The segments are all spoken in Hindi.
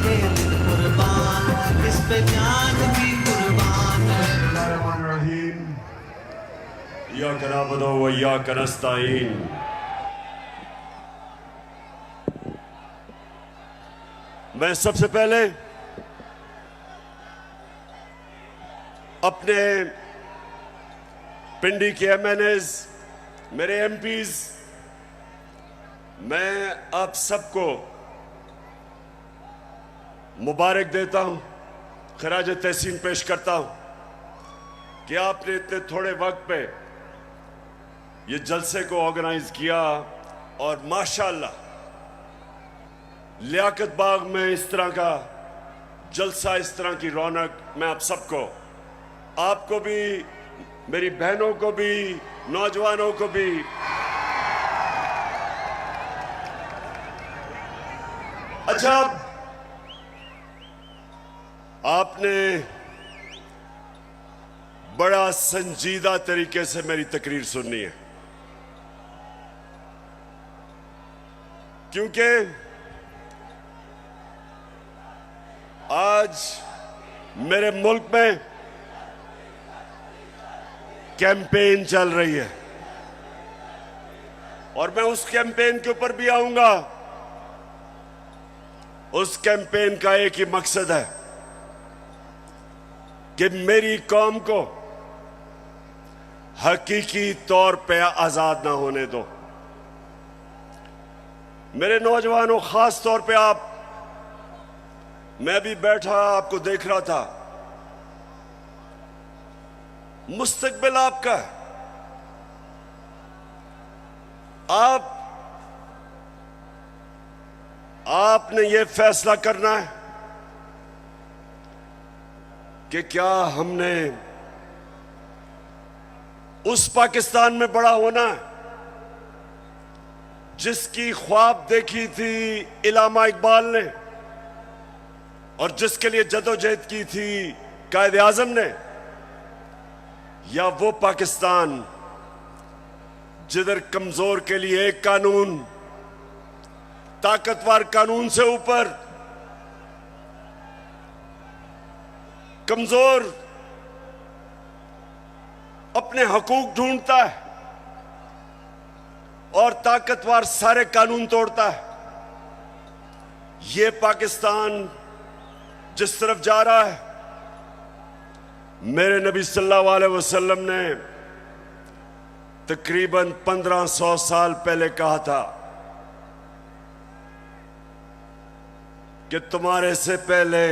के दिल कुर्बान, इस पे जान भी कुर्बान है। इय्याका नअबुदु व इय्याका नस्तईन। मैं सबसे पहले अपने पिंडी के एमएनएज, मेरे एमपीज, मैं आप सबको मुबारक देता हूं, खराज तहसीन पेश करता हूं कि आपने इतने थोड़े वक्त पे ये जलसे को ऑर्गेनाइज किया और माशाअल्लाह लियाकत बाग में इस तरह का जलसा, इस तरह की रौनक, मैं आप सबको, आपको भी, मेरी बहनों को भी, नौजवानों को भी अच्छा, आपने बड़ा संजीदा तरीके से मेरी तकरीर सुननी है, क्योंकि आज मेरे मुल्क में कैंपेन चल रही है और मैं उस कैंपेन के ऊपर भी आऊंगा। उस कैंपेन का एक ही मकसद है कि मेरी कौम को हकीकी तौर पे आजाद ना होने दो। मेरे नौजवानों, खास तौर पे आप, मैं भी बैठा आपको देख रहा था, मुस्तकबिल आपका है। आपने ये फैसला करना है कि क्या हमने उस पाकिस्तान में बड़ा होना है जिसकी ख्वाब देखी थी इल्लामा इकबाल ने और जिसके लिए जदोजहद की थी कायदे आजम ने, या वो पाकिस्तान जिधर कमजोर के लिए एक कानून, ताकतवर कानून से ऊपर कमजोर अपने हकूक ढूंढता है और ताकतवर सारे कानून तोड़ता है। ये पाकिस्तान जिस तरफ जा रहा है, मेरे नबी सल्लल्लाहु अलैहि वसल्लम ने तकरीबन 1500 साल पहले कहा था कि तुम्हारे से पहले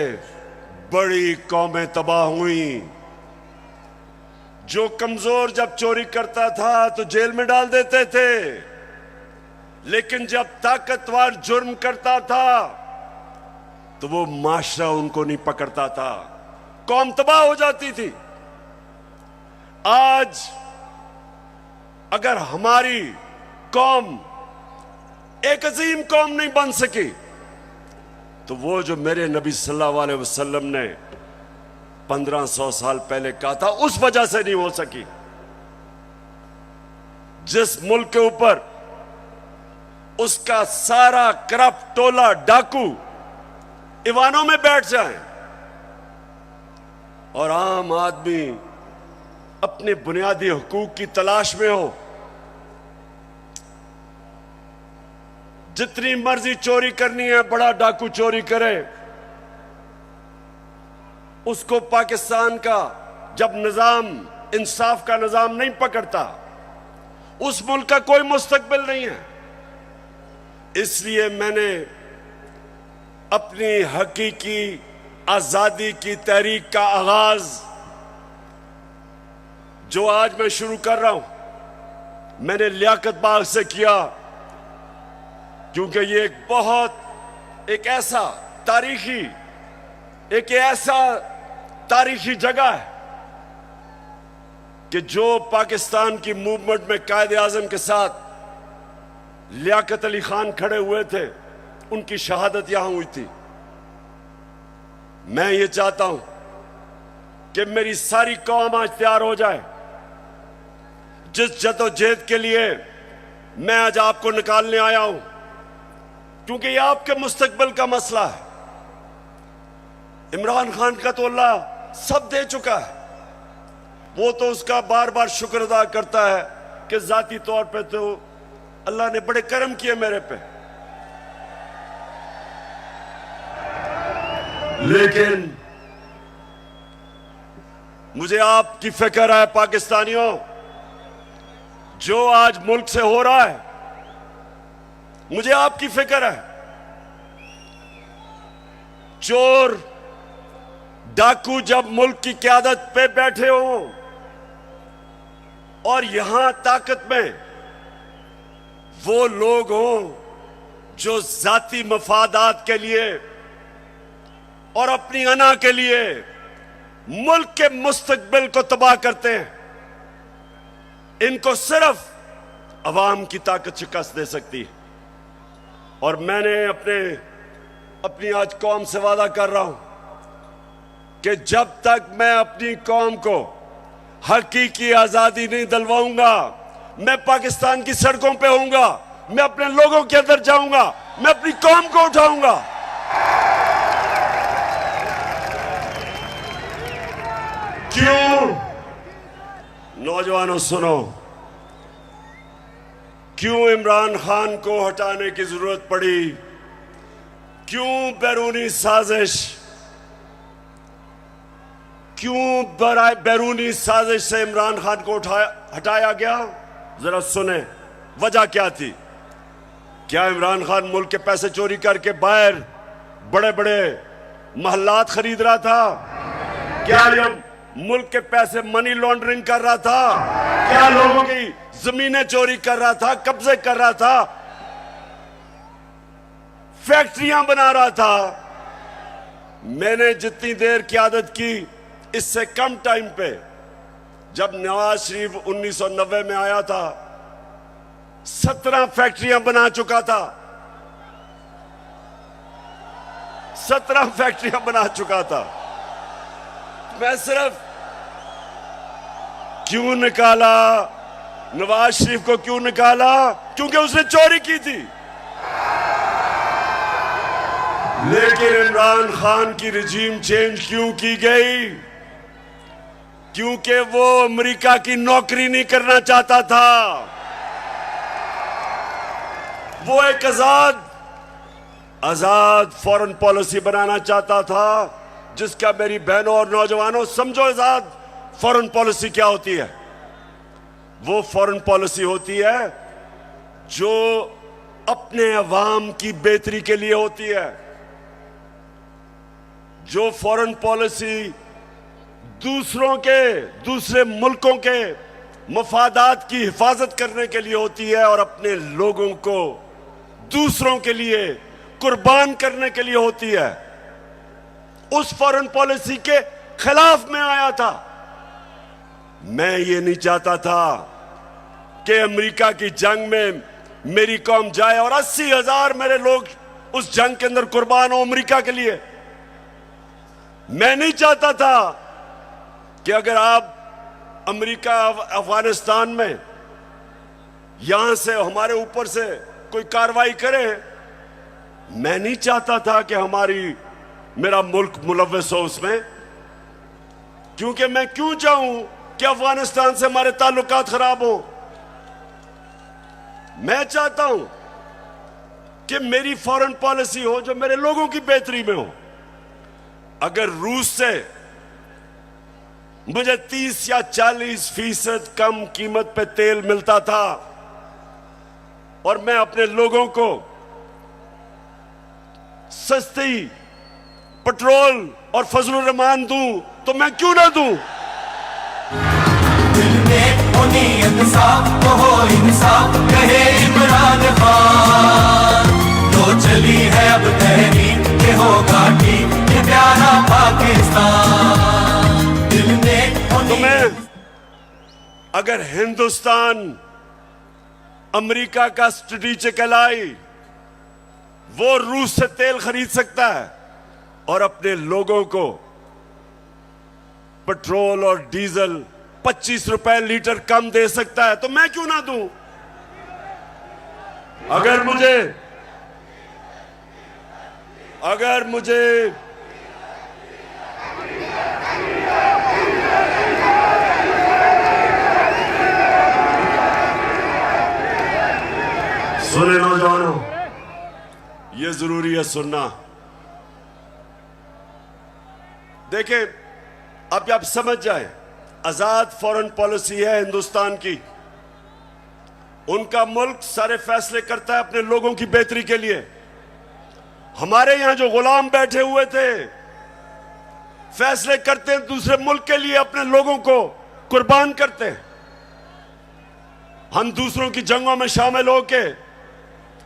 बड़ी कौमें तबाह हुई। जो कमजोर जब चोरी करता था तो जेल में डाल देते थे, लेकिन जब ताकतवर जुर्म करता था तो वो माशरा उनको नहीं पकड़ता था, कौम तबाह हो जाती थी। आज अगर हमारी कौम एक अजीम कौम नहीं बन सकी तो वो जो मेरे नबी सल्लल्लाहु अलैहि वसल्लम ने 1500 साल पहले कहा था, उस वजह से नहीं हो सकी। जिस मुल्क के ऊपर उसका सारा करप्ट टोला डाकू ईवानों में बैठ जाए और आम आदमी अपने बुनियादी हुकूक की तलाश में हो, जितनी मर्जी चोरी करनी है बड़ा डाकू चोरी करे, उसको पाकिस्तान का जब निजाम, इंसाफ का निजाम नहीं पकड़ता, उस मुल्क का कोई मुस्तकबिल नहीं है। इसलिए मैंने अपनी हकीकी आजादी की तहरीक का आगाज जो आज मैं शुरू कर रहा हूं, मैंने लियाकत बाग से किया, क्योंकि ये एक ऐसा तारीखी जगह है कि जो पाकिस्तान की मूवमेंट में कायदे आजम के साथ लियाकत अली खान खड़े हुए थे, उनकी शहादत यहां हुई थी। मैं ये चाहता हूं कि मेरी सारी कौम आज तैयार हो जाए। जिस जदोजहद के लिए मैं आज आपको निकालने आया हूं, क्योंकि ये आपके मुस्तकबिल का मसला है, इमरान खान का तो अल्लाह सब दे चुका है, वो तो उसका बार बार शुक्र अदा करता है कि जाती तौर पे तो अल्लाह ने बड़े करम किए मेरे पे। लेकिन मुझे आपकी फिक्र है पाकिस्तानियों, जो आज मुल्क से हो रहा है, मुझे आपकी फिक्र है। चोर डाकू जब मुल्क की क़यादत पे बैठे हो और यहां ताकत में वो लोग हों जो जाती मफादात के लिए और अपनी अना के लिए मुल्क के मुस्तकबिल को तबाह करते हैं, इनको सिर्फ अवाम की ताकत शिकस्त दे सकती है। और मैंने अपनी आज कौम से वादा कर रहा हूं कि जब तक मैं अपनी कौम को हकीकी आजादी नहीं दिलवाऊंगा, मैं पाकिस्तान की सड़कों पे होऊंगा, मैं अपने लोगों के अंदर जाऊंगा, मैं अपनी कौम को उठाऊंगा। क्यों? नौजवानों सुनो, क्यों इमरान खान को हटाने की जरूरत पड़ी? क्यों बैरूनी साजिश, क्यों बैरूनी साजिश से इमरान खान को हटाया गया? जरा सुने वजह क्या थी। क्या इमरान खान मुल्क के पैसे चोरी करके बाहर बड़े बड़े महल्लात खरीद रहा था? क्या ये मुल्क के पैसे मनी लॉन्ड्रिंग कर रहा था? क्या लोगों की जमीनें चोरी कर रहा था, कब्जे कर रहा था, फैक्ट्रियां बना रहा था? मैंने जितनी देर क़यादत की, इससे कम टाइम पे, जब नवाज शरीफ 1990 में आया था, 17 फैक्ट्रियां बना चुका था, 17 फैक्ट्रियां बना चुका था। मैं सिर्फ क्यों निकाला नवाज शरीफ को? क्यों निकाला? क्योंकि उसने चोरी की थी। लेकिन इमरान खान की रिजीम चेंज क्यों की गई? क्योंकि वो अमेरिका की नौकरी नहीं करना चाहता था। वो एक आजाद फॉरेन पॉलिसी बनाना चाहता था, जिसका मेरी बहनों और नौजवानों समझो आजाद फॉरेन पॉलिसी क्या होती है। वो फॉरेन पॉलिसी होती है जो अपने अवाम की बेहतरी के लिए होती है, जो फॉरेन पॉलिसी दूसरे मुल्कों के मफादात की हिफाजत करने के लिए होती है और अपने लोगों को दूसरों के लिए कुर्बान करने के लिए होती है। उस फॉरेन पॉलिसी के खिलाफ मैं आया था। मैं ये नहीं चाहता था कि अमेरिका की जंग में मेरी कौम जाए और 80,000 मेरे लोग उस जंग के अंदर कुर्बान हो अमेरिका के लिए। मैं नहीं चाहता था कि अगर आप अमेरिका अफगानिस्तान में यहां से हमारे ऊपर से कोई कार्रवाई करे, मैं नहीं चाहता था कि मेरा मुल्क मुलव्वस हो उसमें। क्योंकि मैं क्यों चाहूं कि अफगानिस्तान से हमारे ताल्लुकात खराब हो? मैं चाहता हूं कि मेरी फॉरेन पॉलिसी हो जो मेरे लोगों की बेहतरी में हो। अगर रूस से मुझे 30 या 40% कम कीमत पे तेल मिलता था और मैं अपने लोगों को सस्ती पेट्रोल और फजलुर रहमान दूं, तो मैं क्यों ना दूं? दिल में हो नीयत साफ, तो हो इंसाफ, कहे इमरान खान। तो चली है अब तहरीक के होगा ठीक, ये प्यारा पाकिस्तान। दिल में हो तो मैं अगर हिंदुस्तान अमेरिका का स्ट्रेटेजिक एलाई, वो रूस से तेल खरीद सकता है और अपने लोगों को पेट्रोल और डीजल 25 रुपए लीटर कम दे सकता है, तो मैं क्यों ना दूं? सुने नौजवानों, ये जरूरी है सुनना। देखें, अब आप समझ जाए, आजाद फॉरेन पॉलिसी है हिंदुस्तान की। उनका मुल्क सारे फैसले करता है अपने लोगों की बेहतरी के लिए। हमारे यहां जो गुलाम बैठे हुए थे, फैसले करते हैं दूसरे मुल्क के लिए, अपने लोगों को कुर्बान करते हैं। हम दूसरों की जंगों में शामिल होके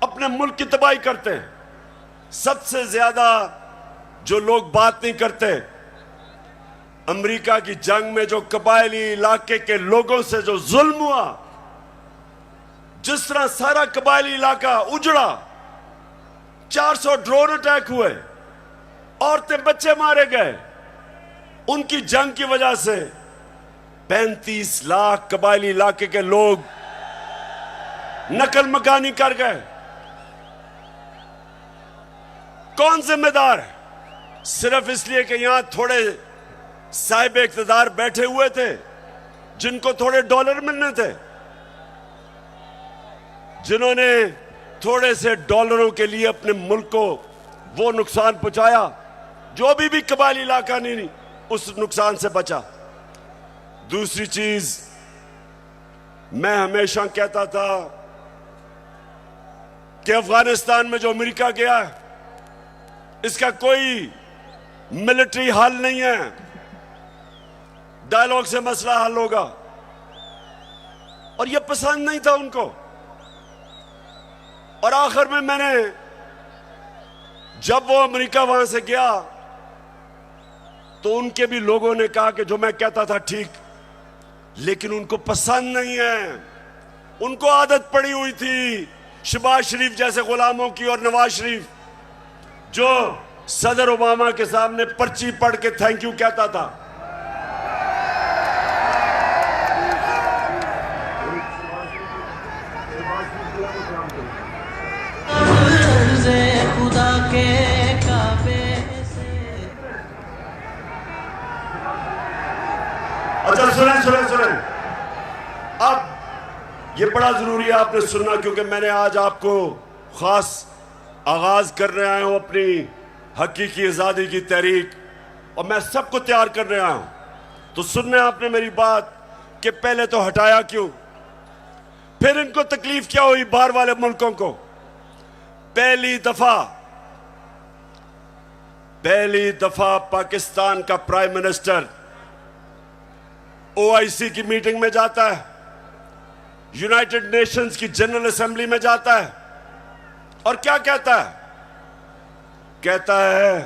अपने मुल्क की तबाही करते हैं। सबसे ज्यादा जो लोग बात नहीं करते, अमेरिका की जंग में जो कबायली इलाके के लोगों से जो जुल्म हुआ, जिस तरह सारा कबायली इलाका उजड़ा, 400 ड्रोन अटैक हुए, औरतें बच्चे मारे गए, उनकी जंग की वजह से 35 लाख कबायली इलाके के लोग नकल मकानी कर गए। कौन जिम्मेदार है? सिर्फ इसलिए कि यहां थोड़े साहिब इख्तिदार बैठे हुए थे, जिनको थोड़े डॉलर मिलने थे, जिन्होंने थोड़े से डॉलरों के लिए अपने मुल्क को वो नुकसान पहुंचाया जो भी कबायली इलाका नहीं उस नुकसान से बचा। दूसरी चीज, मैं हमेशा कहता था कि अफगानिस्तान में जो अमेरिका गया, इसका कोई मिलिट्री हल नहीं है, डायलॉग से मसला हल होगा। और यह पसंद नहीं था उनको। और आखिर में मैंने, जब वो अमेरिका वहां से गया, तो उनके भी लोगों ने कहा कि जो मैं कहता था ठीक, लेकिन उनको पसंद नहीं है। उनको आदत पड़ी हुई थी शहबाज शरीफ जैसे गुलामों की, और नवाज शरीफ जो सदर ओबामा के सामने पर्ची पढ़ के थैंक यू कहता था। खुदा के काबे से। अच्छा सुने, अब ये बड़ा जरूरी है आपने सुनना, क्योंकि मैंने आज आपको खास आगाज करने आया हूं अपनी हकीकी आजादी की तहरीक, और मैं सबको तैयार करने आया हूं। तो सुनने आपने मेरी बात कि पहले तो हटाया क्यों, फिर इनको तकलीफ क्या हुई बाहर वाले मुल्कों को। पहली दफा पाकिस्तान का प्राइम मिनिस्टर OIC की मीटिंग में जाता है, यूनाइटेड नेशंस की जनरल असेंबली में जाता है, और क्या कहता है? कहता है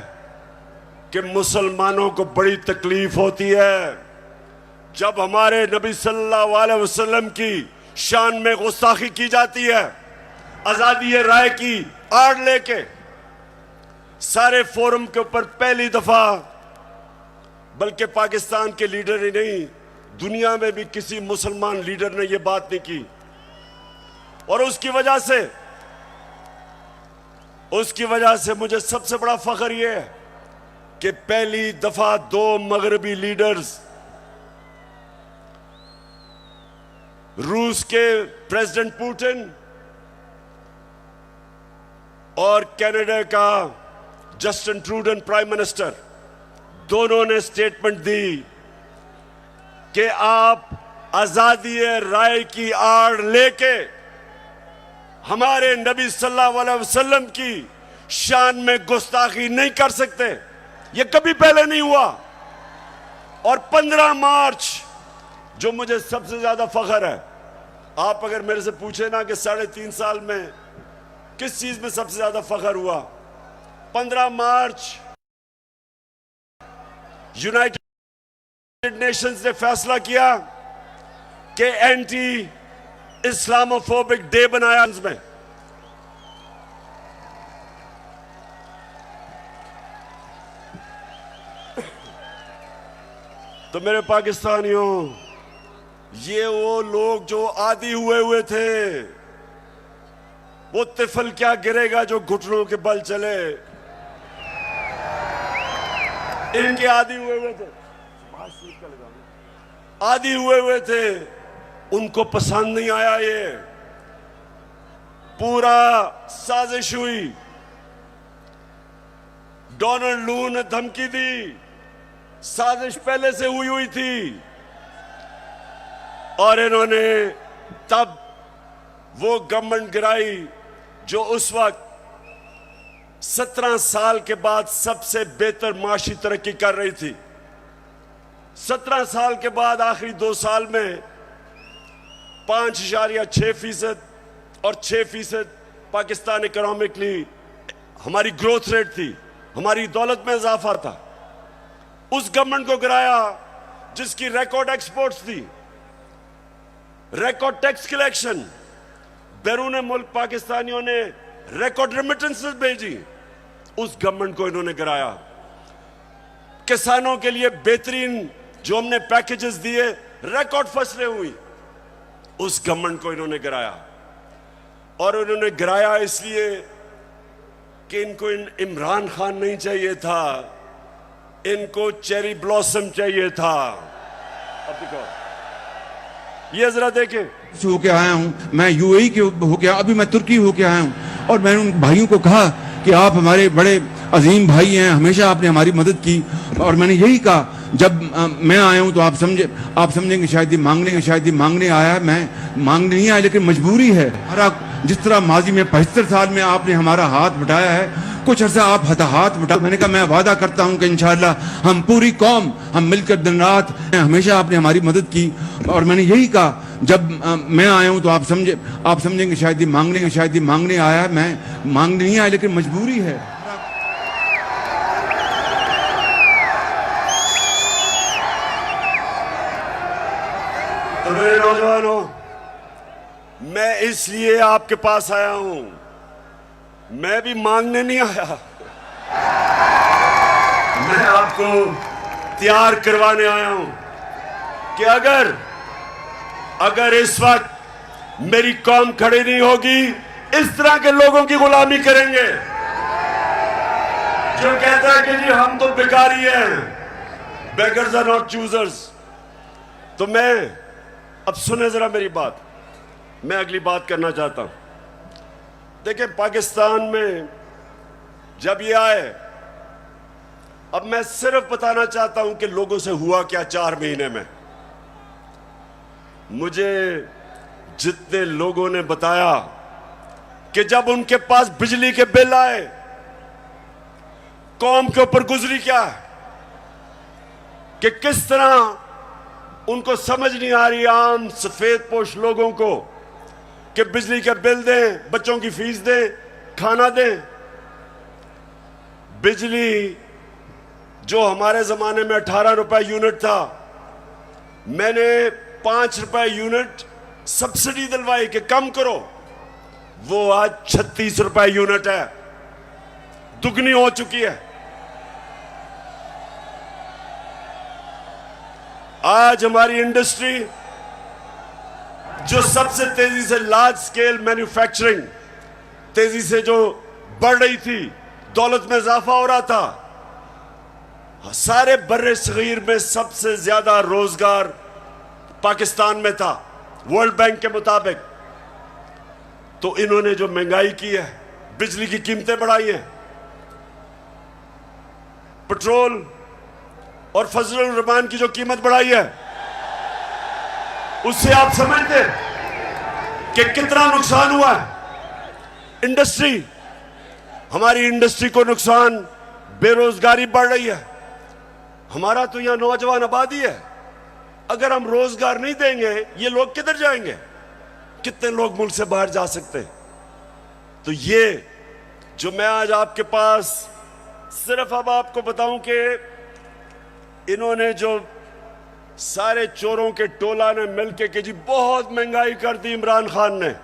कि मुसलमानों को बड़ी तकलीफ होती है जब हमारे नबी सल्लल्लाहु अलैहि वसल्लम की शान में गुस्ताखी की जाती है। आजादी राय की आड़ लेके सारे फोरम के ऊपर पहली दफा, बल्कि पाकिस्तान के लीडर ही नहीं, दुनिया में भी किसी मुसलमान लीडर ने यह बात नहीं की। और उसकी वजह से मुझे सबसे बड़ा फख्र यह है कि पहली दफा 2 मगरबी लीडर्स, रूस के प्रेसिडेंट पुतिन और कनाडा का जस्टिन ट्रूडो प्राइम मिनिस्टर, दोनों ने स्टेटमेंट दी कि आप आजादी राय की आड़ लेके हमारे नबी सल्लल्लाहु अलैहि वसल्लम की शान में गुस्ताखी नहीं कर सकते। यह कभी पहले नहीं हुआ। और 15 मार्च, जो मुझे सबसे ज्यादा फख्र है, आप अगर मेरे से पूछे ना कि 3.5 साल में किस चीज में सबसे ज्यादा फख्र हुआ, 15 मार्च यूनाइटेड नेशंस ने फैसला किया कि एंटी इस्लामोफोबिक डे बनाया में। तो मेरे पाकिस्तानियों, ये वो लोग जो आदी हुए थे, वो तिफल क्या गिरेगा जो घुटनों के बल चले, इनके आदी हुए थे, आदी हुए थे, उनको पसंद नहीं आया ये। पूरा साजिश हुई। डोनाल्ड लू ने धमकी दी, साजिश पहले से हुई थी, और इन्होंने तब वो गवर्नमेंट गिराई जो उस वक्त 17 साल के बाद सबसे बेहतर माशी तरक्की कर रही थी। 17 साल के बाद आखिरी 2 साल में 5.6% और 6% पाकिस्तान इकोनॉमिकली हमारी ग्रोथ रेट थी, हमारी दौलत में इजाफा था। उस गवर्नमेंट को गिराया जिसकी रिकॉर्ड एक्सपोर्ट्स थी, रिकॉर्ड टैक्स कलेक्शन, बैरून मुल्क पाकिस्तानियों ने रिकॉर्ड रेमिटेंसेस भेजी। उस गवर्नमेंट को इन्होंने गिराया। किसानों के लिए बेहतरीन जो हमने पैकेजेस दिए, रिकॉर्ड फसलें हुई, उस गवर्नमेंट को इन्होंने गिराया। और उन्होंने गिराया इसलिए कि इनको इमरान खान नहीं चाहिए था, इनको चेरी ब्लॉसम चाहिए था। अब देखो, ये जरा देखें, होके आया हूं मैं, यूएई के होके, अभी मैं तुर्की होके आया हूं, और मैंने उन भाइयों को कहा कि आप हमारे बड़े अजीम भाई हैं, हमेशा आपने हमारी मदद की। और मैंने यही कहा, जब मैं आया हूं तो आप समझेंगे शायद ये मांगने, शायद ये मांगने आया है, मैं मांगने नहीं आया, लेकिन मजबूरी है। हमारा जिस तरह माजी में 75 साल में आपने हमारा हाथ बटाया है, कुछ अर्सा आप हाथ बटा। मैंने कहा मैं वादा करता हूं कि इंशाअल्लाह हम पूरी कौम, हम मिलकर दिन रात, हमेशा आपने हमारी मदद की। और मैंने यही कहा, जब मैं आया हूं तो आप समझेंगे शायद ये मांगने आया है, मैं मांगने नहीं आया, लेकिन मजबूरी है। तो मेरे नौजवानों, मैं इसलिए आपके पास आया हूं, मैं भी मांगने नहीं आया, मैं आपको तैयार करवाने आया हूं कि अगर इस वक्त मेरी कौम खड़ी नहीं होगी, इस तरह के लोगों की गुलामी करेंगे जो कहता है कि जी हम तो भिखारी हैं, बेगर्स आर नॉट चूजर्स। तो मैं, अब सुने जरा मेरी बात, मैं अगली बात करना चाहता हूं। देखिए, पाकिस्तान में जब ये आए, अब मैं सिर्फ बताना चाहता हूं कि लोगों से हुआ क्या 4 महीने में। मुझे जितने लोगों ने बताया कि जब उनके पास बिजली के बिल आए, कौम के ऊपर गुजरी क्या है, कि किस तरह उनको समझ नहीं आ रही, आम सफेद पोश लोगों को, कि बिजली के बिल दें, बच्चों की फीस दें, खाना दें। बिजली जो हमारे जमाने में 18 रुपए यूनिट था, मैंने 5 रुपए यूनिट सब्सिडी दिलवाई कि कम करो, वो आज 36 रुपए यूनिट है, दुगनी हो चुकी है। आज हमारी इंडस्ट्री जो सबसे तेजी से लार्ज स्केल मैन्युफैक्चरिंग तेजी से जो बढ़ रही थी, दौलत में इजाफा हो रहा था, सारे बर्रे सगीर में सबसे ज्यादा रोजगार पाकिस्तान में था वर्ल्ड बैंक के मुताबिक। तो इन्होंने जो महंगाई की है, बिजली की कीमतें बढ़ाई हैं, पेट्रोल और फजलुर रहमान की जो कीमत बढ़ाई है, उससे आप समझते कि कितना नुकसान हुआ है इंडस्ट्री, हमारी इंडस्ट्री को नुकसान, बेरोजगारी बढ़ रही है। हमारा तो यहां नौजवान आबादी है, अगर हम रोजगार नहीं देंगे ये लोग किधर जाएंगे? कितने लोग मुल्क से बाहर जा सकते हैं? तो ये जो मैं आज आपके पास सिर्फ अब आपको बताऊं कि इन्होंने जो सारे चोरों के टोला ने मिलकर कि जी बहुत महंगाई कर दी इमरान खान ने,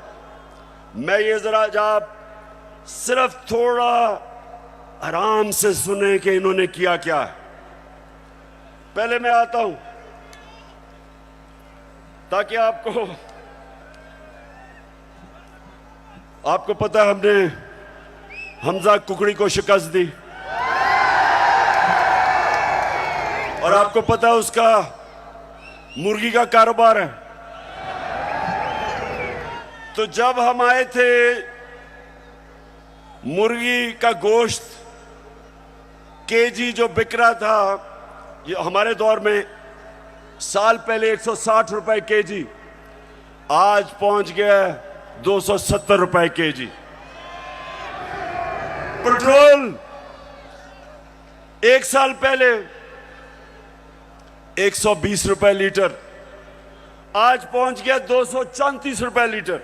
मैं ये जरा आप सिर्फ थोड़ा आराम से सुने कि इन्होंने किया क्या है। पहले मैं आता हूं ताकि आपको पता है हमने हमजा कुकड़ी को शिकस्त दी, और आपको पता है उसका मुर्गी का कारोबार है। तो जब हम आए थे मुर्गी का गोश्त केजी जो बिक रहा था, ये हमारे दौर में साल पहले 160 रुपए केजी, आज पहुंच गया 270 रुपए केजी। पेट्रोल एक साल पहले 120 रुपए लीटर, आज पहुंच गया 234 रुपए लीटर।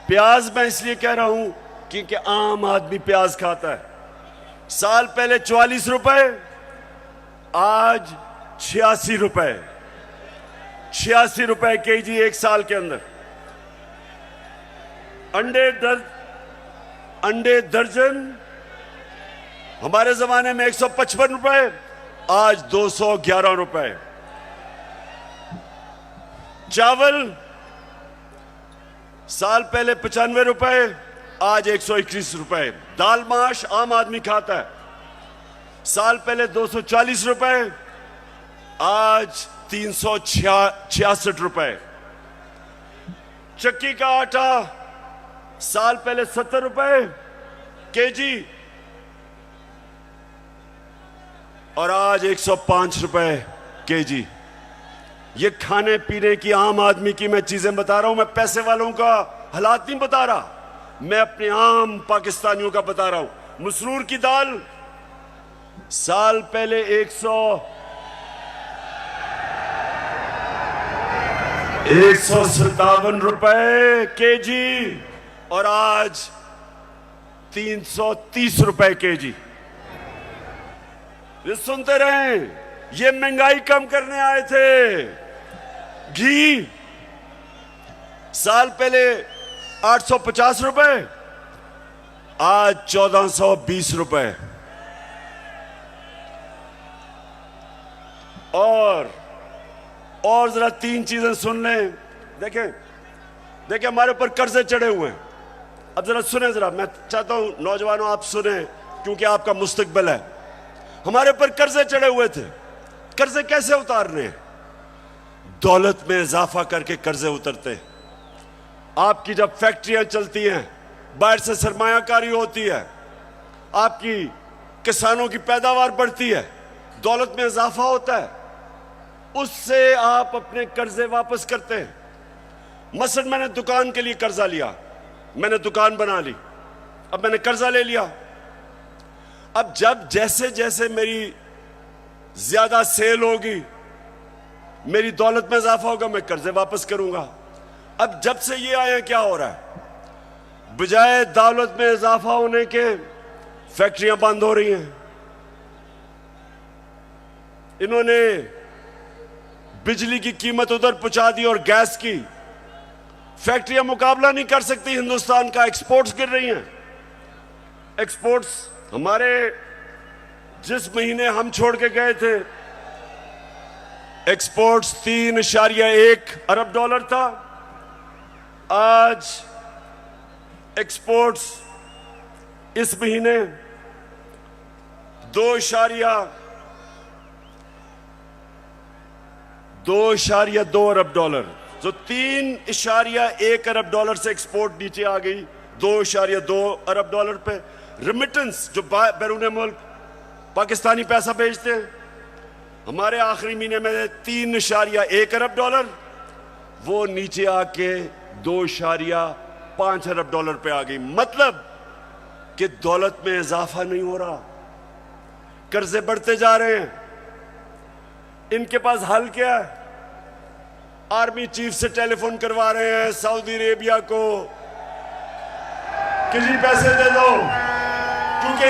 प्याज मैं इसलिए कह रहा हूं क्योंकि आम आदमी प्याज खाता है। साल पहले 44 रुपए, आज 86 रुपए, 86 रुपए केजी एक साल के अंदर। अंडे दर्जन हमारे जमाने में 155 रुपए, आज 211 रुपए। चावल साल पहले 95 रुपए, आज 121 रुपए। दाल माश आम आदमी खाता है, साल पहले 240 रुपए, आज 366 रुपए। चक्की का आटा साल पहले 70 रुपए केजी और आज 105 रुपए केजी। ये खाने पीने की आम आदमी की मैं चीजें बता रहा हूं, मैं पैसे वालों का हालात नहीं बता रहा, मैं अपने आम पाकिस्तानियों का बता रहा हूं। मसरूर की दाल साल पहले 157 रुपए केजी और आज 330 रुपए केजी। ये सुनते रहें, ये महंगाई कम करने आए थे। घी साल पहले 850 रुपए, आज 1420 रुपए। और जरा तीन चीजें सुन लें। देखें हमारे ऊपर कर्जे चढ़े हुए हैं। अब जरा सुने, जरा मैं चाहता हूं नौजवानों आप सुने, क्योंकि आपका मुस्तकबिल है। हमारे ऊपर कर्जे चढ़े हुए थे। कर्जे कैसे उतारने हैं? दौलत में इजाफा करके कर्जे उतरते हैं। आपकी जब फैक्ट्रियां चलती हैं, बाहर से सरमायाकारी होती है, आपकी किसानों की पैदावार बढ़ती है, दौलत में इजाफा होता है, उससे आप अपने कर्जे वापस करते हैं। मसलन मैंने दुकान के लिए कर्जा लिया, मैंने दुकान बना ली, अब मैंने कर्जा ले लिया। अब जब जैसे जैसे मेरी ज्यादा सेल होगी, मेरी दौलत में इजाफा होगा, मैं कर्जे वापस करूंगा। अब जब से ये आया क्या हो रहा है? बजाय दौलत में इजाफा होने के फैक्ट्रियां बंद हो रही हैं। इन्होंने बिजली की कीमत उधर पहुंचा दी और गैस की। फैक्ट्रियां मुकाबला नहीं कर सकती हिंदुस्तान का। एक्सपोर्ट्स गिर रही हैं। एक्सपोर्ट्स हमारे जिस महीने हम छोड़ के गए थे, एक्सपोर्ट्स 3.1 अरब डॉलर था, आज एक्सपोर्ट्स इस महीने 2.2 अरब डॉलर, तो 3.1 अरब डॉलर से एक्सपोर्ट नीचे आ गई 2.2 अरब डॉलर पे। रेमिटेंस जो बैरून मुल्क पाकिस्तानी पैसा भेजते हैं, हमारे आखिरी महीने में 3.1 अरब डॉलर, वो नीचे आके 2.5 अरब डॉलर पे आ गई। मतलब कि दौलत में इजाफा नहीं हो रहा, कर्जे बढ़ते जा रहे हैं। इनके पास हल क्या है? आर्मी चीफ से टेलीफोन करवा रहे हैं सऊदी अरेबिया को कि जी पैसे दे दो, क्योंकि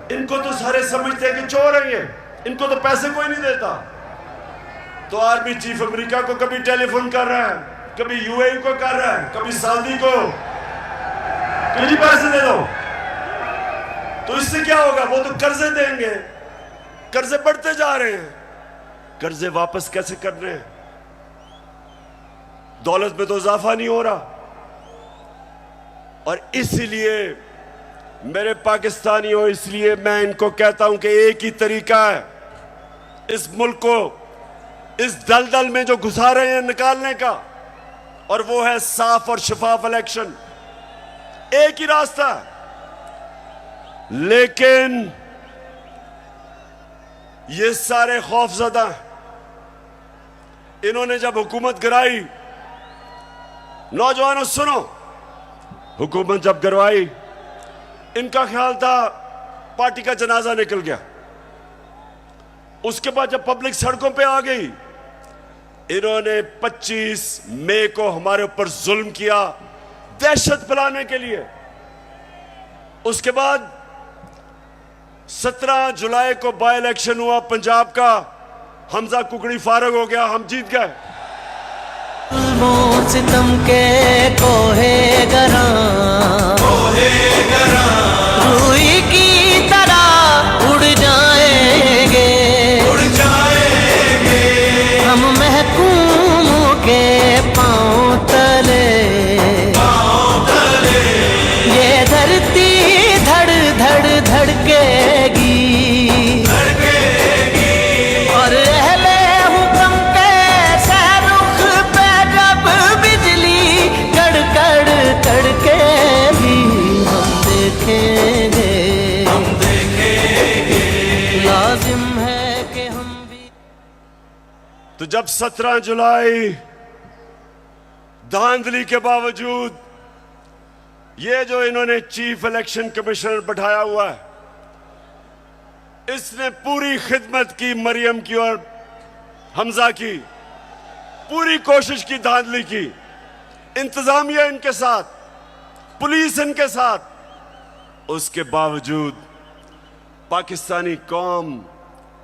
इनको तो सारे समझते हैं कि चोर है ये, इनको तो पैसे कोई नहीं देता। तो आर्मी चीफ अमेरिका को कभी टेलीफोन कर रहा है, कभी यूएई को कर रहा है, कभी सऊदी को कि जी पैसे दे दो। तो इससे क्या होगा? वो तो कर्जे देंगे, कर्जे बढ़ते जा रहे हैं। कर्जे वापस कैसे कर रहे हैं? दौलत में तो इजाफा नहीं हो रहा। और इसलिए मेरे पाकिस्तानियों, इसलिए मैं इनको कहता हूं कि एक ही तरीका है इस मुल्क को इस दलदल में जो घुसा रहे हैं निकालने का, और वो है साफ और शफाफ इलेक्शन। एक ही रास्ता है। लेकिन ये सारे खौफजदा हैं। इन्होंने जब हुकूमत गिराई, नौजवानों सुनो, हुकूमत जब गिरवाई, इनका ख्याल था पार्टी का जनाजा निकल गया। उसके बाद जब पब्लिक सड़कों पे आ गई, इन्होंने 25 मई को हमारे ऊपर जुल्म किया दहशत फैलाने के लिए। उसके बाद 17 जुलाई को बाई इलेक्शन हुआ पंजाब का, हमजा कुकड़ी फारग हो गया, हम जीत गए। सितम के कोहे गरा रूई की तरह उड़ जाएंगे हम महकूमों के पांव तले। ये धरती धड़ धड़ धड़केगी और अहले हुक्म के सहरुख पे जब बिजली कड़कड़ कड़केगी हम देखेंगे लाजिम है कि हम भी। तो जब 17 जुलाई धांधली के बावजूद ये जो इन्होंने चीफ इलेक्शन कमिश्नर बैठाया हुआ है, इसने पूरी खिदमत की मरियम की और हमजा की, पूरी कोशिश की, धांधली की, इंतजामिया इनके साथ, पुलिस इनके साथ। उसके बावजूद पाकिस्तानी कौम,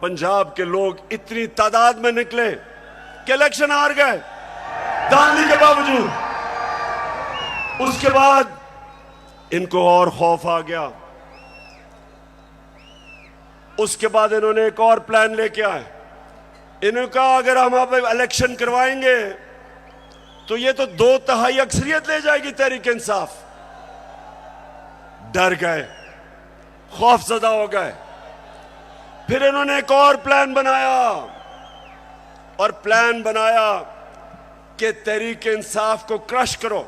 पंजाब के लोग इतनी तादाद में निकले कि इलेक्शन हार गए धांधली के बावजूद। उसके बाद इनको और खौफ आ गया। उसके बाद इन्होंने एक और प्लान लेके आए। इन्होंने कहा अगर हम अब इलेक्शन करवाएंगे तो ये तो 2/3 अक्सरियत ले जाएगी तहरीक इंसाफ। डर गए, खौफजदा हो गए। फिर इन्होंने एक और प्लान बनाया, और प्लान बनाया कि तहरीक इंसाफ को क्रश करो।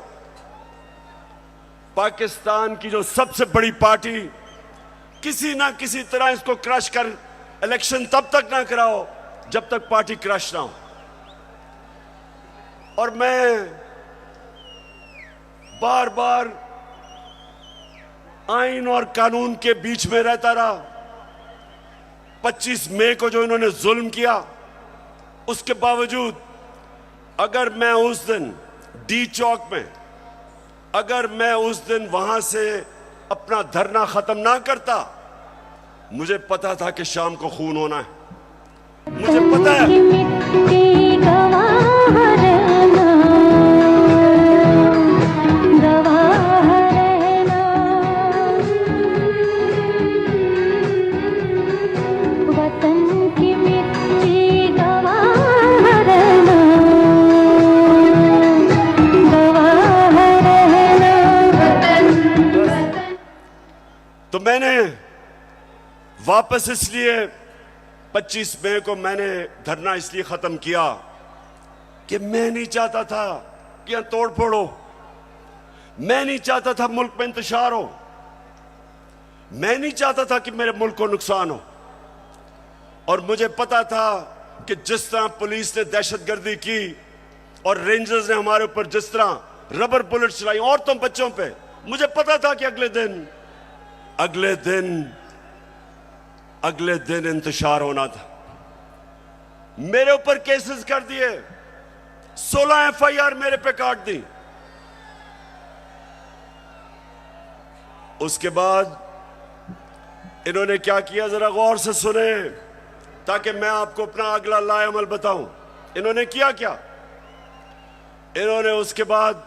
पाकिस्तान की जो सबसे बड़ी पार्टी, किसी ना किसी तरह इसको क्रश कर इलेक्शन तब तक ना कराओ जब तक पार्टी क्रश ना हो। और मैं बार बार आइन और कानून के बीच में रहता रहा। 25 मई को जो इन्होंने जुल्म किया, उसके बावजूद अगर मैं उस दिन डी चौक में, अगर मैं उस दिन वहां से अपना धरना खत्म ना करता, मुझे पता था कि शाम को खून होना है। मुझे पता है तो मैंने वापस इसलिए 25 मई को मैंने धरना इसलिए खत्म किया कि मैं नहीं चाहता था कि यहां तोड़ फोड़ हो। मैं नहीं चाहता था मुल्क में इंतशार हो। मैं नहीं चाहता था कि मेरे मुल्क को नुकसान हो। और मुझे पता था कि जिस तरह पुलिस ने दहशतगर्दी की और रेंजर्स ने हमारे ऊपर जिस तरह रबर बुलेट चलाई औरतों बच्चों पे, मुझे पता था कि अगले दिन इंतशार होना था। मेरे ऊपर केसेस कर दिए, 16 FIR मेरे पे काट दी। उसके बाद इन्होंने क्या किया, जरा गौर से सुने ताकि मैं आपको अपना अगला लाएअमल बताऊं। इन्होंने किया क्या? इन्होंने उसके बाद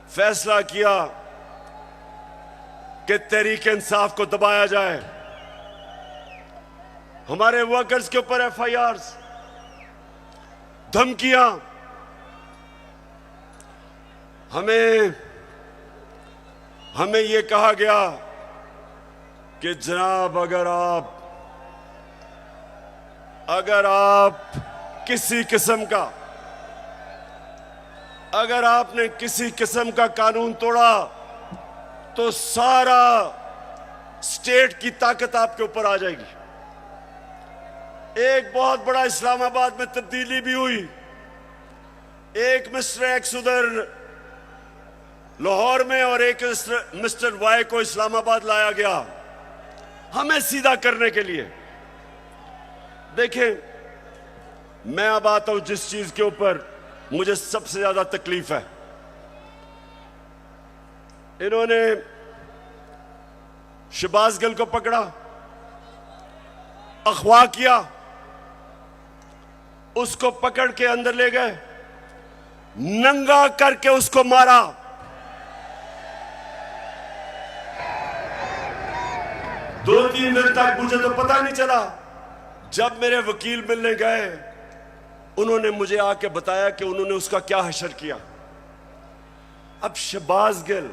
फैसला किया कि तहरीक इंसाफ को दबाया जाए। हमारे वर्कर्स के ऊपर FIRs, धमकियां। हमें यह कहा गया कि जनाब अगर आप किसी किस्म का अगर आपने किसी किस्म का कानून तोड़ा तो सारा स्टेट की ताकत आपके ऊपर आ जाएगी। एक बहुत बड़ा इस्लामाबाद में तब्दीली भी हुई। एक मिस्टर एक्स उधर लाहौर में और एक मिस्टर वाई को इस्लामाबाद लाया गया हमें सीधा करने के लिए। देखें, मैं अब आता हूं जिस चीज के ऊपर मुझे सबसे ज्यादा तकलीफ है। इन्होंने शहबाज गिल को पकड़ा, अगवा किया, उसको पकड़ के अंदर ले गए, नंगा करके उसको मारा। दो तीन दिन तक मुझे तो पता नहीं चला। जब मेरे वकील मिलने गए, उन्होंने मुझे आके बताया कि उन्होंने उसका क्या हशर किया। अब शहबाज गिल,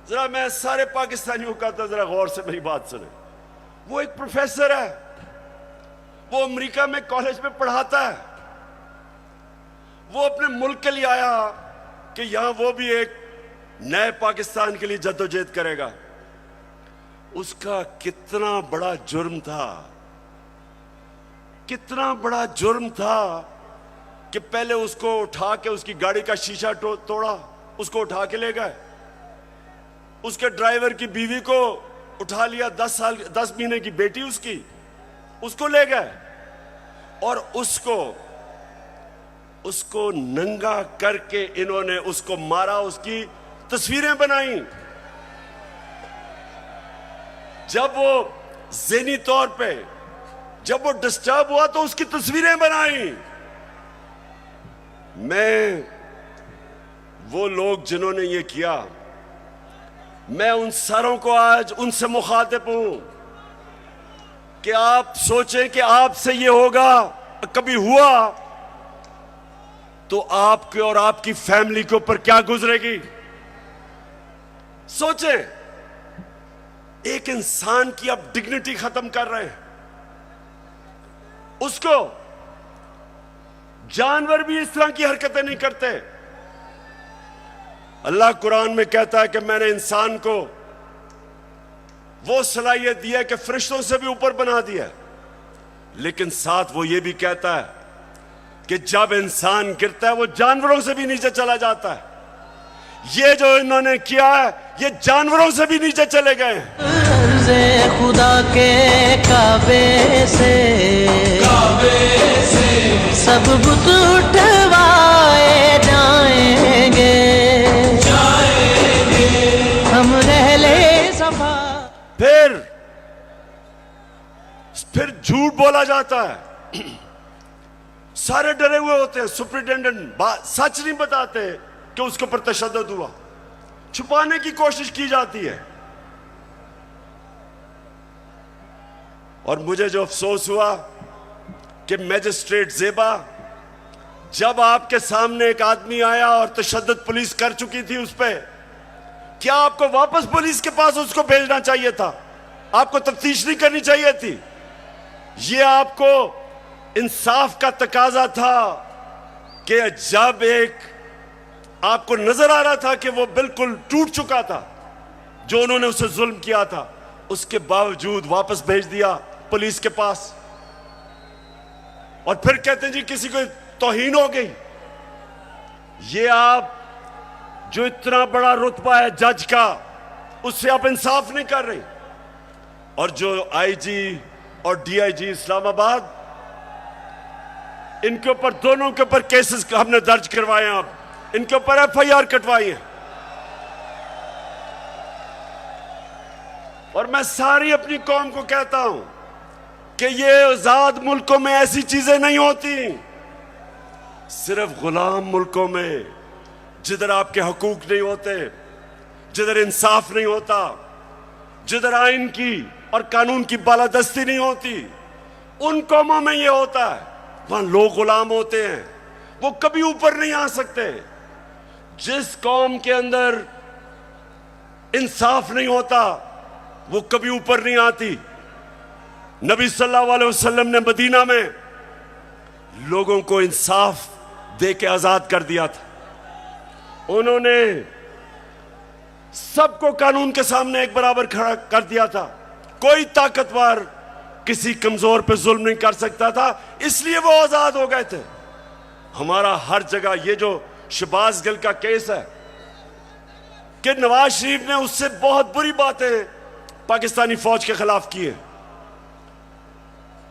जरा मैं सारे पाकिस्तानियों का था, जरा गौर से मेरी बात सुने। वो एक प्रोफेसर है, वो अमेरिका में कॉलेज में पढ़ाता है। वो अपने मुल्क के लिए आया कि यहां वो भी एक नए पाकिस्तान के लिए जद्दोजहद करेगा। उसका कितना बड़ा जुर्म था, कितना बड़ा जुर्म था कि पहले उसको उठा के उसकी गाड़ी का शीशा तोड़ा, उसको उठा के ले गए। उसके ड्राइवर की बीवी को उठा लिया, 10 महीने की बेटी उसको ले गए और उसको नंगा करके इन्होंने उसको मारा, उसकी तस्वीरें बनाई। जब वो ज़हनी तौर पे जब वो डिस्टर्ब हुआ तो उसकी तस्वीरें बनाई। मैं वो लोग जिन्होंने ये किया, मैं उन सारों को आज उनसे मुखातिब हूं कि आप सोचें कि आपसे ये होगा, कभी हुआ तो आपके और आपकी फैमिली के ऊपर क्या गुजरेगी। सोचें, एक इंसान की आप डिग्निटी खत्म कर रहे हैं। उसको जानवर भी इस तरह की हरकतें नहीं करते। अल्लाह कुरान में कहता है कि मैंने इंसान को वो सलाहियत दी है कि फरिश्तों से भी ऊपर बना दिया है, लेकिन साथ वो ये भी कहता है कि जब इंसान गिरता है वो जानवरों से भी नीचे चला जाता है। ये जो इन्होंने किया है, ये जानवरों से भी नीचे चले गए हैं। खुदा के काबे से सब बुत उठवाए जाएंगे, हम रह ले सफा। फिर झूठ बोला जाता है। सारे डरे हुए होते हैं। सुपरिटेंडेंट सच नहीं बताते कि उसके ऊपर तशद्दुद हुआ, छुपाने की कोशिश की जाती है। और मुझे जो अफसोस हुआ कि मैजिस्ट्रेट ज़ेबा, जब आपके सामने एक आदमी आया और तशद्दुद पुलिस कर चुकी थी उस पर, क्या आपको वापस पुलिस के पास उसको भेजना चाहिए था? आपको तफ्तीश नहीं करनी चाहिए थी? यह आपको इंसाफ का तकाजा था कि जब एक आपको नजर आ रहा था कि वो बिल्कुल टूट चुका था, जो उन्होंने उसे जुल्म किया था, उसके बावजूद वापस भेज दिया पुलिस के पास। और फिर कहते हैं जी किसी को तौहीन हो गई। ये आप जो इतना बड़ा रुतबा है जज का, उससे आप इंसाफ नहीं कर रहे। और जो आईजी और डीआईजी इस्लामाबाद, इनके ऊपर, दोनों के ऊपर केसेस हमने दर्ज करवाए हैं। अब इनके ऊपर एफआईआर कटवाई है। और मैं सारी अपनी कौम को कहता हूं कि ये आजाद मुल्कों में ऐसी चीजें नहीं होती। सिर्फ गुलाम मुल्कों में, जिधर आपके हकूक नहीं होते, जिधर इंसाफ नहीं होता, जिधर आइन की और कानून की बालादस्ती नहीं होती, उन कौमों में यह होता है। वहां लोग गुलाम होते हैं, वो कभी ऊपर नहीं आ सकते। जिस कौम के अंदर इंसाफ नहीं होता, वो कभी ऊपर नहीं आती। नबी सल्लल्लाहु अलैहि वसल्लम ने मदीना में लोगों को इंसाफ दे के आजाद कर दिया था। उन्होंने सबको कानून के सामने एक बराबर खड़ा कर दिया था। कोई ताकतवर किसी कमजोर पे जुल्म नहीं कर सकता था, इसलिए वो आजाद हो गए थे। हमारा हर जगह ये जो शहबाज गिल का केस है कि नवाज शरीफ ने उससे बहुत बुरी बातें पाकिस्तानी फौज के खिलाफ की है।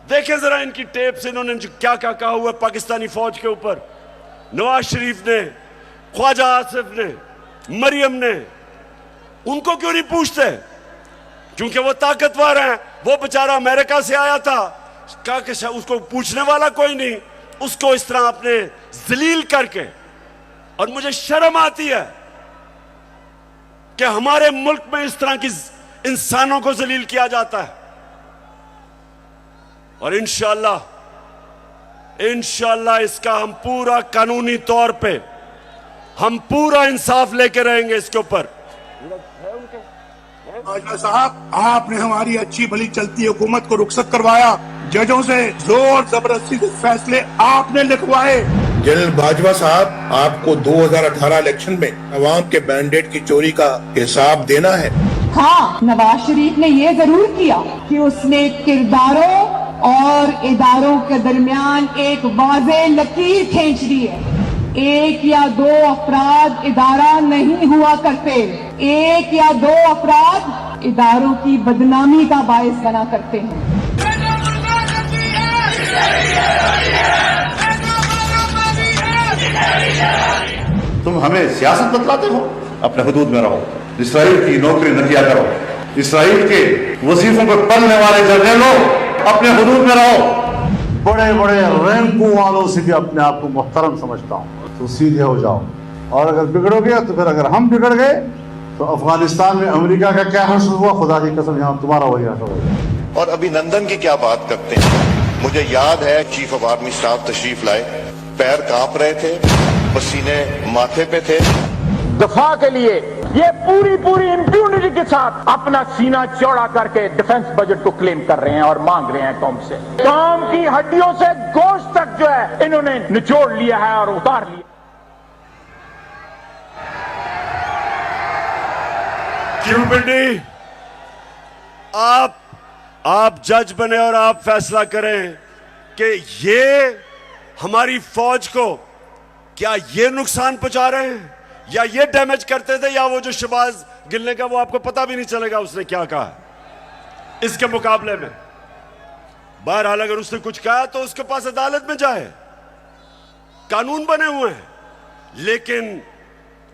देखें जरा इनकी टेप से इन्होंने जो क्या क्या कहा हुआ पाकिस्तानी फौज के ऊपर। नवाज शरीफ ने, ख्वाजा आसिफ ने, मरियम ने, उनको क्यों नहीं पूछते? क्योंकि वो ताकतवर हैं। वो बेचारा अमेरिका से आया था, कहा कि उसको पूछने वाला कोई नहीं, उसको इस तरह अपने जलील करके। और मुझे शर्म आती है कि हमारे मुल्क में इस तरह की इंसानों को जलील किया जाता है। और इंशाअल्लाह इसका हम पूरा कानूनी तौर पे हम पूरा इंसाफ लेके रहेंगे इसके ऊपर। बाजवा साहब, आपने हमारी अच्छी भली चलती हुकूमत को रुखसत करवाया, जजों से जोर जबरदस्ती से फैसले आपने लिखवाए। जनरल बाजवा साहब, आपको 2018 इलेक्शन में अवाम के मैंडेट की चोरी का हिसाब देना है। हाँ, नवाज शरीफ ने ये जरूर किया कि उसने किरदारों और इदारों के दरमियान एक वाज़ेह लकीर खींच दी है। एक या दो अफराद इदारा नहीं हुआ करते, एक या दो अफराद इदारों की बदनामी का बायस बना करते हैं। तुम हमें सियासत बतलाते हो, अपने हुदूद में रहो। इसराइल की नौकरी न किया करो। इसराइल के वजीफों पर पलने वाले जर्नलों, अपने हुदूद में रहो। बड़े बड़े रैंकों वालों से भी अपने आप को मुहतरम समझता हूँ, तो सीधे हो जाओ। और अगर बिगड़ोगे तो फिर अगर हम बिगड़ गए तो अफगानिस्तान में अमेरिका का क्या हश्र हुआ, खुदा की कसम यहाँ तुम्हारा वही हश्र होगा। और अभिनंदन की क्या बात करते हैं। मुझे याद है चीफ ऑफ आर्मी स्टाफ तशरीफ लाए, पैर कांप रहे थे, पसीने माथे पे थे। दफा के लिए ये पूरी इंप्यूनिटी के साथ अपना सीना चौड़ा करके डिफेंस बजट को क्लेम कर रहे हैं और मांग रहे हैं कौम से। कौम की हड्डियों से गोश्त तक जो है इन्होंने निचोड़ लिया है और उतार लिया। क्यों बिल्डी, आप जज बने और आप फैसला करें कि ये हमारी फौज को क्या ये नुकसान पहुंचा रहे हैं या ये डैमेज करते थे, या वो जो शहबाज गिल ने का वो आपको पता भी नहीं चलेगा उसने क्या कहा इसके मुकाबले में। बहरहाल अगर उसने कुछ कहा तो उसके पास अदालत में जाए, कानून बने हुए हैं। लेकिन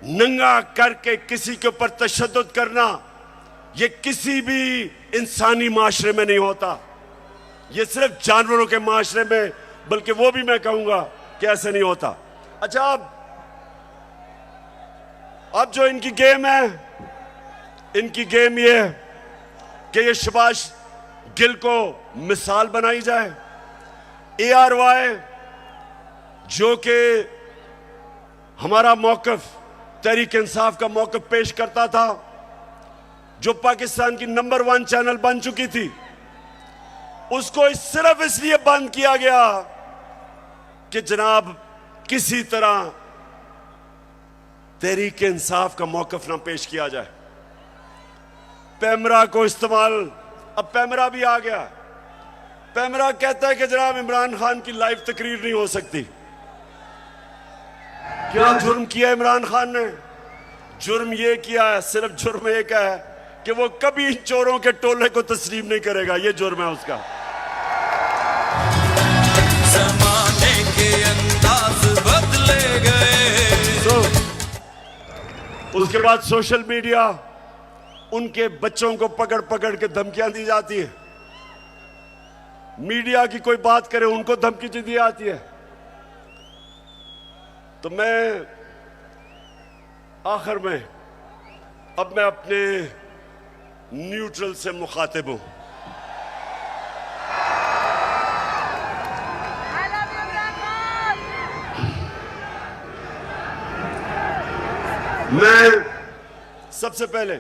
नंगा करके किसी के ऊपर तशद्दुद करना ये किसी भी इंसानी माशरे में नहीं होता। ये सिर्फ जानवरों के माशरे में, बल्कि वो भी मैं कहूंगा कि ऐसे नहीं होता। अच्छा, अब जो इनकी गेम है, इनकी गेम ये है कि ये शहबाज गिल को मिसाल बनाई जाए। ARY जो कि हमारा मौकफ, तहरीक इंसाफ का मौकफ पेश करता था, जो पाकिस्तान की नंबर 1 चैनल बन चुकी थी, उसको सिर्फ इसलिए बंद किया गया कि जनाब किसी तरह तहरीक इंसाफ का मौकफ ना पेश किया जाए। पैमरा को इस्तेमाल, अब पैमरा भी आ गया। पैमरा कहता है कि जनाब इमरान खान की लाइव तकरीर नहीं हो सकती। क्या जुर्म किया इमरान खान ने? जुर्म ये किया है, सिर्फ जुर्म एक है कि वो कभी चोरों के टोले को तस्लीम नहीं करेगा। ये जुर्म है उसका। जमाने के अंदाज बदले गए। उसके बाद सोशल मीडिया, उनके बच्चों को पकड़ पकड़ के धमकियां दी जाती है। मीडिया की कोई बात करे उनको धमकी दी जाती है। तो मैं आखिर में अब मैं अपने न्यूट्रल से मुखातिब हूं। मैं सबसे पहले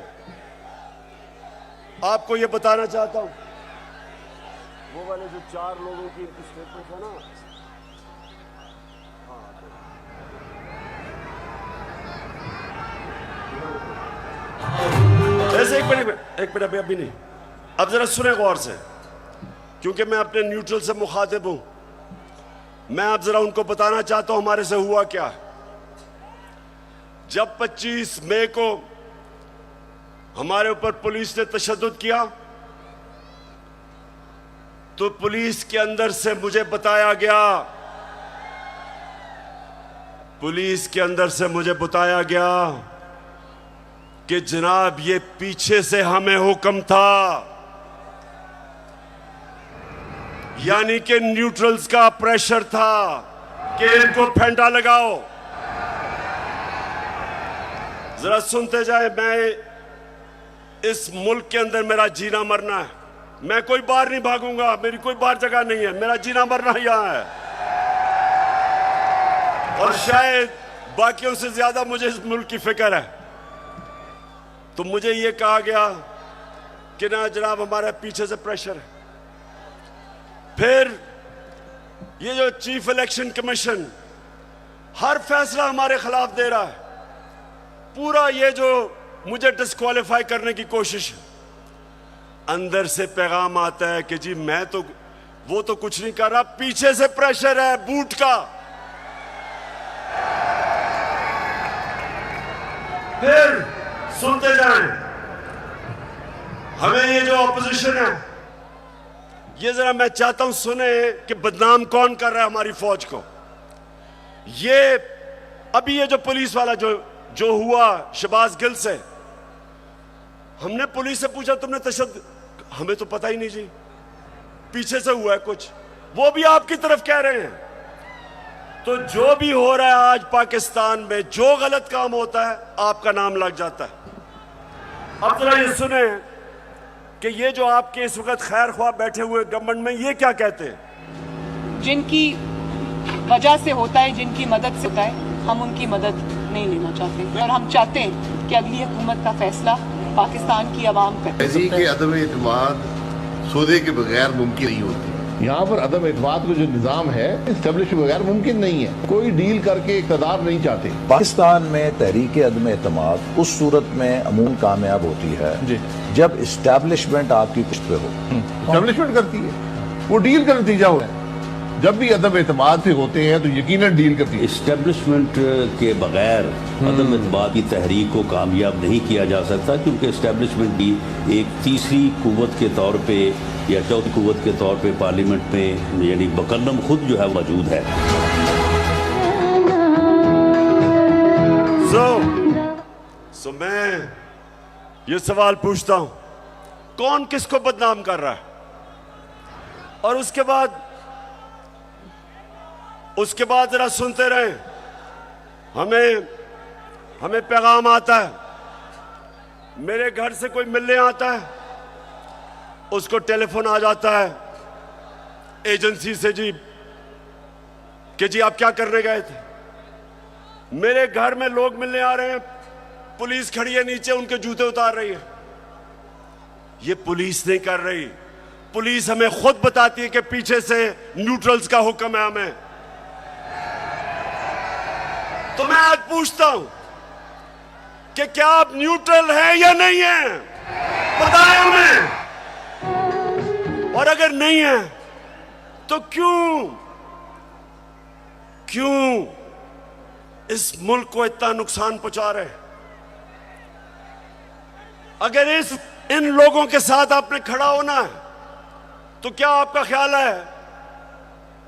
आपको यह बताना चाहता हूं, वो वाले जो 4 लोगों की स्टेटमेंट है ना, वैसे एक मिनट अभी नहीं, अब जरा सुने गौर से, क्योंकि मैं अपने न्यूट्रल से मुखातिब हूं। मैं अब जरा उनको बताना चाहता हूं हमारे से हुआ क्या। जब 25 मई को हमारे ऊपर पुलिस ने तशद्दुद किया, तो पुलिस के अंदर से मुझे बताया गया, कि जनाब ये पीछे से हमें हुक्म था, यानी कि न्यूट्रल्स का प्रेशर था कि इनको फेंटा लगाओ। जरा सुनते जाए, मैं इस मुल्क के अंदर मेरा जीना मरना है, मैं कोई बाहर नहीं भागूंगा, मेरी कोई बाहर जगह नहीं है, मेरा जीना मरना यहां है। और शायद बाकियों से ज्यादा मुझे इस मुल्क की फिक्र है। तो मुझे यह कहा गया कि ना जनाब हमारे पीछे से प्रेशर है। फिर ये जो चीफ इलेक्शन कमीशन हर फैसला हमारे खिलाफ दे रहा है, पूरा ये जो मुझे डिस्क्वालीफाई करने की कोशिश है, अंदर से पैगाम आता है कि जी मैं तो वो तो कुछ नहीं कर रहा, पीछे से प्रेशर है बूट का। फिर सुनते जाएं, हमें ये जो ऑपोजिशन है, ये जरा मैं चाहता हूं सुने कि बदनाम कौन कर रहा है हमारी फौज को। ये अभी ये जो पुलिस वाला जो हुआ शहबाज गिल से, हमने पुलिस से पूछा तुमने तशद्दुद, हमें तो पता ही नहीं जी, पीछे से हुआ है कुछ, वो भी आपकी तरफ कह रहे हैं। तो जो भी हो रहा है आज पाकिस्तान में, जो गलत काम होता है आपका नाम लग जाता है। अब जरा ये सुने कि ये जो आपके इस वक्त खैर ख्वाह बैठे हुए गवर्नमेंट में, ये क्या कहते हैं। जिनकी वजह से होता है, जिनकी मदद से होता है, हम उनकी मदद नहीं लेना चाहते, और हम चाहते हैं कि अगली हुकूमत का फैसला पाकिस्तान की आवाम करे। के अदम एतमाद सौदे के बगैर मुमकिन नहीं होती। यहाँ पर अदम एतमाद का जो निज़ाम है इस्टेब्लिश के बगैर मुमकिन नहीं है। कोई डील करके इक़्तिदार नहीं चाहते। पाकिस्तान में तहरीक अदम एतमाद उस सूरत में अमूमन कामयाब होती है जी, जब इस्टेब्लिशमेंट आपकी पुश्त पे हो। इस्टेब्लिशमेंट करती है, वो डील का नतीजा हुआ है। जब भी अदम एतमाद से होते हैं तो यकीनन डील करती है। इस्टेब्लिशमेंट के बगैर अदम एतमाद की तहरीक को कामयाब नहीं किया जा सकता, क्योंकि इस्टेब्लिशमेंट भी एक तीसरी कुव्वत के तौर पे या चौथी कुव्वत के तौर पे पार्लियामेंट में, यानी मुकर्रम खुद जो है मौजूद है। सो मैं ये सवाल पूछता हूं, कौन किसको बदनाम कर रहा है। और उसके बाद जरा सुनते रहे, हमें पैगाम आता है, मेरे घर से कोई मिलने आता है, उसको टेलीफोन आ जाता है एजेंसी से जी कि जी आप क्या करने गए थे। मेरे घर में लोग मिलने आ रहे हैं, पुलिस खड़ी है नीचे, उनके जूते उतार रही है। ये पुलिस नहीं कर रही, पुलिस हमें खुद बताती है कि पीछे से न्यूट्रल्स का हुक्म है हमें। तो मैं आज पूछता हूं कि क्या आप न्यूट्रल हैं या नहीं हैं, बताएं हमें। और अगर नहीं है तो क्यों इस मुल्क को इतना नुकसान पहुंचा रहे हैं। अगर इन लोगों के साथ आपने खड़ा होना है, तो क्या आपका ख्याल है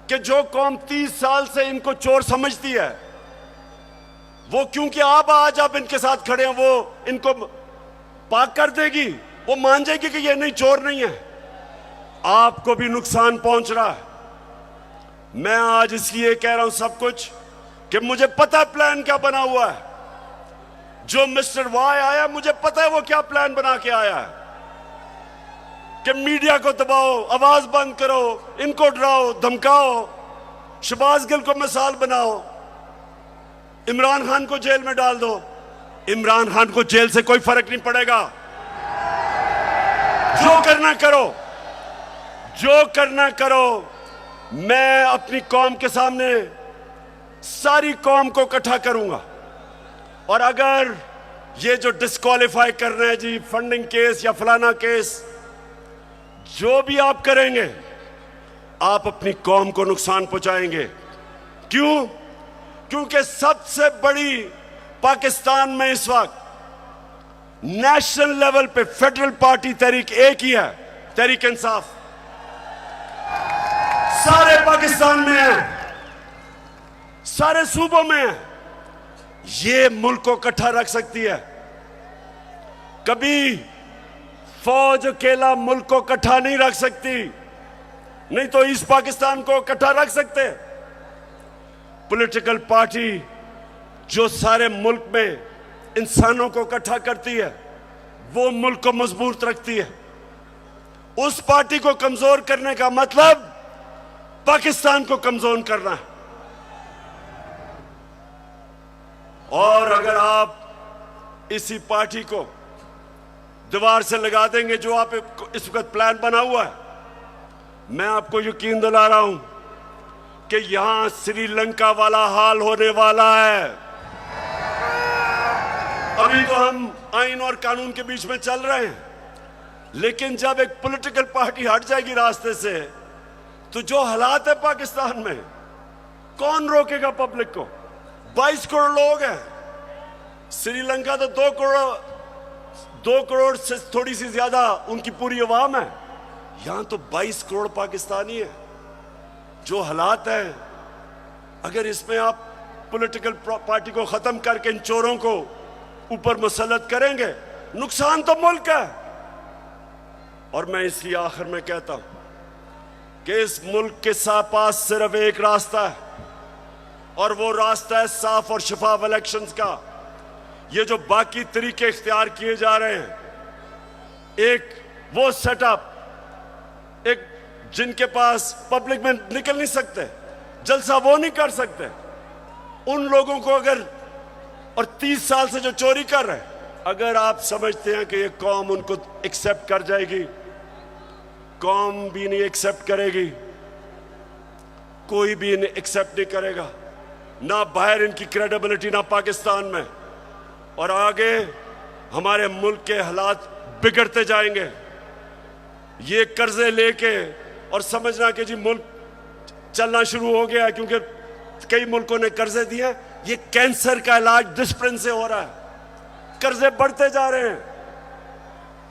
कि जो कौम 30 साल से इनको चोर समझती है, वो क्योंकि आप आज इनके साथ खड़े हैं, वो इनको पाक कर देगी, वो मान जाएगी कि ये नहीं, चोर नहीं है। आपको भी नुकसान पहुंच रहा है। मैं आज इसलिए कह रहा हूं सब कुछ कि मुझे पता है प्लान क्या बना हुआ है। जो मिस्टर वाई आया, मुझे पता है वो क्या प्लान बना के आया है कि मीडिया को दबाओ, आवाज बंद करो, इनको डराओ धमकाओ, शहबाज गिल को मिसाल बनाओ, इमरान खान को जेल में डाल दो। इमरान खान को जेल से कोई फर्क नहीं पड़ेगा। जो करना करो। मैं अपनी कौम के सामने सारी कौम को इकट्ठा करूंगा, और अगर ये जो डिस्क्वालीफाई कर रहे हैं जी, फंडिंग केस या फलाना केस, जो भी आप करेंगे आप अपनी कौम को नुकसान पहुंचाएंगे। क्यों? क्योंकि सबसे बड़ी पाकिस्तान में इस वक्त नेशनल लेवल पे फेडरल पार्टी तहरीक एक ही है, तहरीक इंसाफ। सारे पाकिस्तान में है, सारे सूबों में है। ये मुल्क को इकट्ठा रख सकती है। कभी फौज अकेला मुल्क को इकट्ठा नहीं रख सकती, नहीं तो ईस्ट पाकिस्तान को इकट्ठा रख सकते। पॉलिटिकल पार्टी जो सारे मुल्क में इंसानों को इकट्ठा करती है, वो मुल्क को मजबूत रखती है। उस पार्टी को कमजोर करने का मतलब पाकिस्तान को कमजोर करना है। और अगर आप इसी पार्टी को दीवार से लगा देंगे, जो आप इस वक्त प्लान बना हुआ है, मैं आपको यकीन दिला रहा हूं कि यहां श्रीलंका वाला हाल होने वाला है। अभी तो हम आइन और कानून के बीच में चल रहे हैं, लेकिन जब एक पॉलिटिकल पार्टी हट जाएगी रास्ते से, तो जो हालात है पाकिस्तान में, कौन रोकेगा पब्लिक को? 22 करोड़ लोग हैं। श्रीलंका तो 2 करोड़ से थोड़ी सी ज्यादा उनकी पूरी आवाम है। यहां तो 22 करोड़ पाकिस्तानी है। जो हालात है, अगर इसमें आप पॉलिटिकल पार्टी को खत्म करके इन चोरों को ऊपर मुसल्लत करेंगे, नुकसान तो मुल्क है। और मैं इसलिए आखिर में कहता हूं कि इस मुल्क के पास सिर्फ एक रास्ता है, और वो रास्ता है साफ और शफाफ इलेक्शंस का। ये जो बाकी तरीके इख्तियार किए जा रहे हैं, एक वो सेटअप, एक जिनके पास पब्लिक में निकल नहीं सकते, जलसा वो नहीं कर सकते, उन लोगों को अगर, और 30 साल से जो चोरी कर रहे हैं, अगर आप समझते हैं कि ये कौम उनको एक्सेप्ट कर जाएगी, कौम भी नहीं एक्सेप्ट करेगी, कोई भी इन्हें एक्सेप्ट नहीं करेगा, ना बाहर इनकी क्रेडिबिलिटी, ना पाकिस्तान में। और आगे हमारे मुल्क के हालात बिगड़ते जाएंगे। ये कर्जे लेके और समझना कि जी मुल्क चलना शुरू हो गया, क्योंकि कई मुल्कों ने कर्जे दिए। ये कैंसर का इलाज डिसिप्लिन से हो रहा है। कर्जे बढ़ते जा रहे हैं,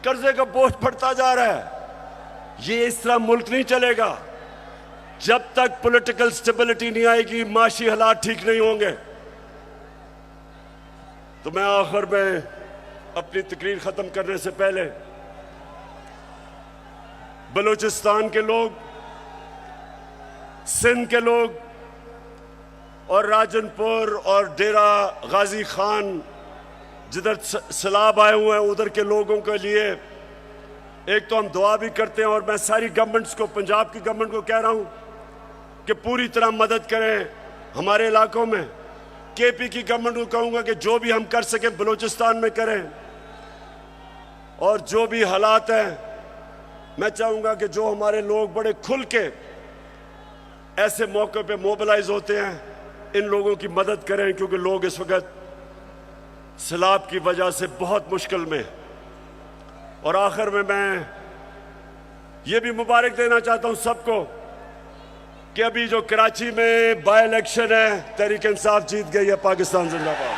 कर्जे का बोझ बढ़ता जा रहा है। ये इस तरह मुल्क नहीं चलेगा। जब तक पॉलिटिकल स्टेबिलिटी नहीं आएगी, माशी हालात ठीक नहीं होंगे। तो मैं आखिर में अपनी तकरीर खत्म करने से पहले बलूचिस्तान के लोग, सिंध के लोग, और राजनपुर और डेरा गाजी खान जिधर सैलाब आए हुए हैं, उधर के लोगों के लिए एक तो हम दुआ भी करते हैं। और मैं सारी गवर्नमेंट्स को, पंजाब की गवर्नमेंट को कह रहा हूं कि पूरी तरह मदद करें हमारे इलाकों में। केपी की गवर्नमेंट को कहूंगा कि जो भी हम कर सकें बलूचिस्तान में करें। और जो भी हालात हैं, मैं चाहूंगा कि जो हमारे लोग बड़े खुल के ऐसे मौके पे मोबिलाइज होते हैं, इन लोगों की मदद करें, क्योंकि लोग इस वक्त सैलाब की वजह से बहुत मुश्किल में। और आखिर में मैं ये भी मुबारक देना चाहता हूं सबको कि अभी जो कराची में बाय इलेक्शन है, तहरीक इंसाफ जीत गई है। पाकिस्तान जिंदाबाद।